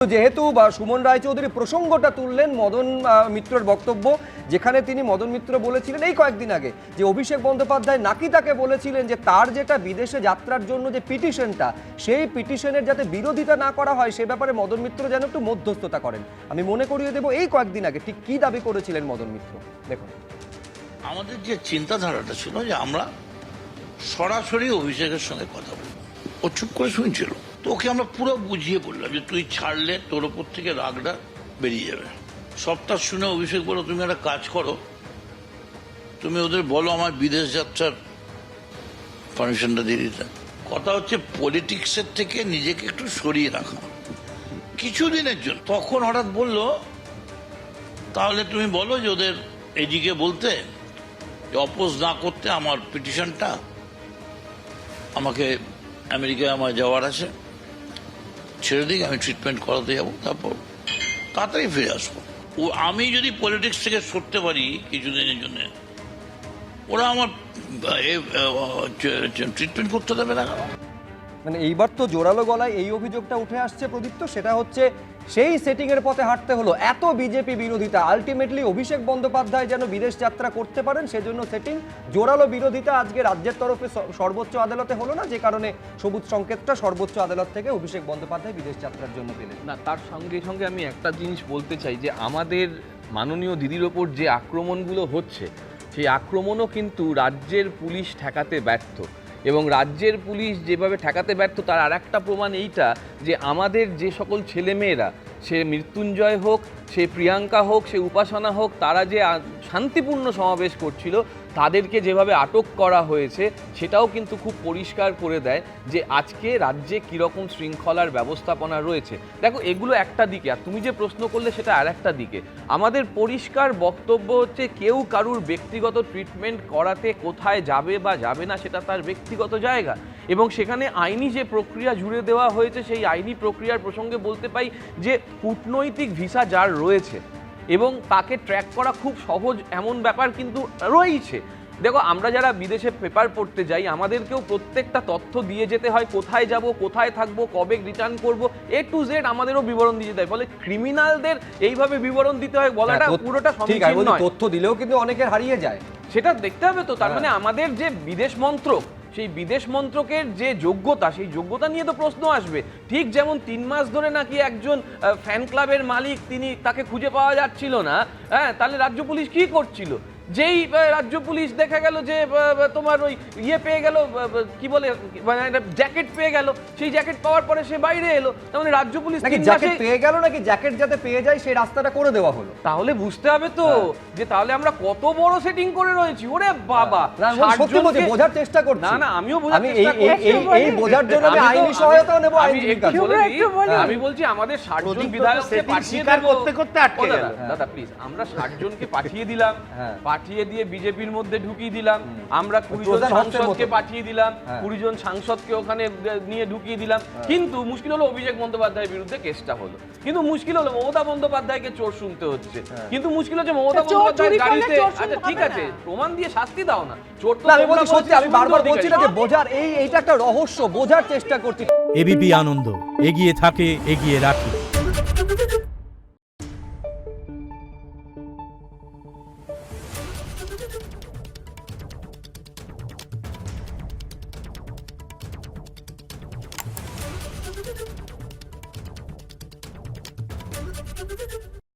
যেহেতু সুমন রায়চৌধুরী প্রসঙ্গটা তুললেন মদন মিত্রের বক্তব্য, যেখানে তিনি মদন মিত্র বলেছিলেন এই কয়েকদিন আগে যে অভিষেক বন্দ্যোপাধ্যায় নাকি তাকে বলেছিলেন যে তার যেটা বিদেশে যাত্রার জন্য যে পিটিশনটা, সেই পিটিশনের যাতে বিরোধিতা না করা হয় সে ব্যাপারে মদন মিত্র যেন একটু মধ্যস্থতা করেন। আমি মনে করিয়ে দেব এই কয়েকদিন আগে ঠিক কি দাবি করেছিলেন মদন মিত্র। দেখুন, আমাদের যে চিন্তাধারাটা ছিল যে আমরা সরাসরি অভিষেকের সঙ্গে কথা বলবো, ও চুপ করে শুনছিল, তো ওকে আমরা পুরো বুঝিয়ে বললাম যে তুই ছাড়লে তোর ওপর থেকে রাগটা বেরিয়ে যাবে। সবটা শুনে অভিষেক বলো, তুমি একটা কাজ করো, তুমি ওদের বলো আমার বিদেশ যাত্রার পারমিশনটা দিয়ে দিতে। কথা হচ্ছে পলিটিক্সের থেকে নিজেকে একটু সরিয়ে রাখা কিছুদিনের জন্য। তখন হঠাৎ বললো তাহলে তুমি বলো যে ওদের এদিকে বলতে অপোজ না করতে আমার পিটিশনটা, আমাকে আমেরিকায় আমার যাওয়ার আছে, ছেড়ে দিক, আমি ট্রিটমেন্ট করাতে যাবো, তারপর তাড়াতাড়ি ফিরে আসবো। ও আমি যদি পলিটিক্স থেকে সরতে পারি কিছুদিনের জন্য, ওরা আমার ট্রিটমেন্ট করতে দেবে না। মানে এইবার তো জোরালো গলায় এই অভিযোগটা উঠে আসছে প্রদীপ্ত, সেটা হচ্ছে সেই সেটিং এর পথে হাঁটতে হলো, এত বিজেপি বিরোধিতা, আলটিমেটলি অভিষেক বন্দ্যোপাধ্যায় যেন বিদেশ যাত্রা করতে পারেন সেজন্য সেটিং, জোরালো বিরোধিতা আজকে রাজ্যের তরফে সর্বোচ্চ আদালতে হলো না, যে কারণে সবুজ সংকেতটা সর্বোচ্চ আদালত থেকে অভিষেক বন্দ্যোপাধ্যায় বিদেশ যাত্রার জন্য পেলেন না। তার সঙ্গে সঙ্গে আমি একটা জিনিস বলতে চাই যে আমাদের মাননীয় দিদির ওপর যে আক্রমণগুলো হচ্ছে, সেই আক্রমণও কিন্তু রাজ্যের পুলিশ ঠেকাতে ব্যর্থ, এবং রাজ্যের পুলিশ যেভাবে ঠেকাতে ব্যর্থ তার আর একটা প্রমাণ এইটা যে আমাদের যে সকল ছেলেমেয়েরা, সে মৃত্যুঞ্জয় হোক, সে প্রিয়াঙ্কা হোক, সে উপাসনা হোক, তারা যে শান্তিপূর্ণ সমাবেশ করছিল তাদেরকে যেভাবে আটক করা হয়েছে সেটাও কিন্তু খুব পরিষ্কার করে দেয় যে আজকে রাজ্যে কীরকম শৃঙ্খলার ব্যবস্থাপনা রয়েছে। দেখো, এগুলো একটা দিকে, আর তুমি যে প্রশ্ন করলে সেটা আর একটা দিকে। আমাদের পরিষ্কার বক্তব্য হচ্ছে কেউ কারুর ব্যক্তিগত ট্রিটমেন্ট করাতে কোথায় যাবে বা যাবে না সেটা তার ব্যক্তিগত জায়গা, এবং সেখানে আইনি যে প্রক্রিয়া জুড়ে দেওয়া হয়েছে সেই আইনি প্রক্রিয়ার প্রসঙ্গে বলতে পাই যে কূটনৈতিক ভিসা যার রয়েছে এবং তাকে ট্র্যাক করা খুব সহজ এমন ব্যাপার কিন্তু রয়েছে। দেখো, আমরা যারা বিদেশে পেপার পড়তে যাই আমাদেরকেও প্রত্যেকটা তথ্য দিয়ে যেতে হয়, কোথায় যাব, কোথায় থাকবো, কবে রিটার্ন করব, এ টু জেড আমাদেরও বিবরণ দিয়ে যেতে হয়। ফলে ক্রিমিনালদের এইভাবে বিবরণ দিতে হয় বলাটা পুরোটা সমীচীন নয়। তথ্য দিলেও কিন্তু অনেকের হারিয়ে যায়, সেটা দেখতে হবে তো। তার মানে আমাদের যে বিদেশ মন্ত্রক, সেই বিদেশ মন্ত্রকের যে যোগ্যতা, সেই যোগ্যতা নিয়ে তো প্রশ্ন আসবে। ঠিক যেমন 3 মাস ধরে নাকি একজন ফ্যান ক্লাবের মালিক, তাকে খুঁজে পাওয়া যাচ্ছিল না, হ্যাঁ, তাহলে রাজ্য পুলিশ কি করছিল? যেই রাজ্য পুলিশ দেখা গেল যে তোমার ওই ইয়ে পেয়ে গেল, কি বলে, মানে জ্যাকেট পেয়ে গেল, সেই জ্যাকেট পাওয়ার পরে সে বাইরে এলো, তার মানে রাজ্য পুলিশ জ্যাকেট পেয়ে গেল নাকি জ্যাকেট যাতে পেয়ে যায় সেই রাস্তাটা করে দেওয়া হলো। তাহলে বুঝতে হবে তো যে তাহলে আমরা কত বড় সেটিং করে রয়েছি। ওরে বাবা, সত্যি বলছি, বোঝার চেষ্টা করছি। না না, আমিও বোঝার চেষ্টা করছি, এই বোঝার জন্য আমি আইনি সহায়তাও নেব। আমি বলছি আমাদের 60 জন বিধায়ককে পাঠিয়ে দেব করতে করতে আটকে গেল। দাদা প্লিজ, আমরা 60 জনকে পাঠিয়ে দিলাম, পাঠিয়ে দিয়ে বিজেপির মধ্যে ঢুকিয়ে দিলাম, আমরা 20 জন সাংসদকে পাঠিয়ে দিলাম, 20 জন সাংসদকে ওখানে নিয়ে ঢুকিয়ে দিলাম, কিন্তু মুশকিল হলো অভিষেক বন্দ্যোপাধ্যায়ের বিরুদ্ধে কেসটা হলো, কিন্তু মুশকিল হলো মমতা বন্দ্যোপাধ্যায়কে চোর শুনতে হচ্ছে, কিন্তু মুশকিল হচ্ছে মমতা বন্দ্যোপাধ্যায় গাড়িতে, আচ্ছা ঠিক আছে প্রমাণ দিয়ে শাস্তি দাও না, চোর তো আমি বলছি সত্যি, আমি বারবার বলছি না যে বোঝার, এইটা একটা রহস্য, বোঝার চেষ্টা করছি। এবিপি আনন্দ, এগিয়ে থাকে, এগিয়ে রাখে।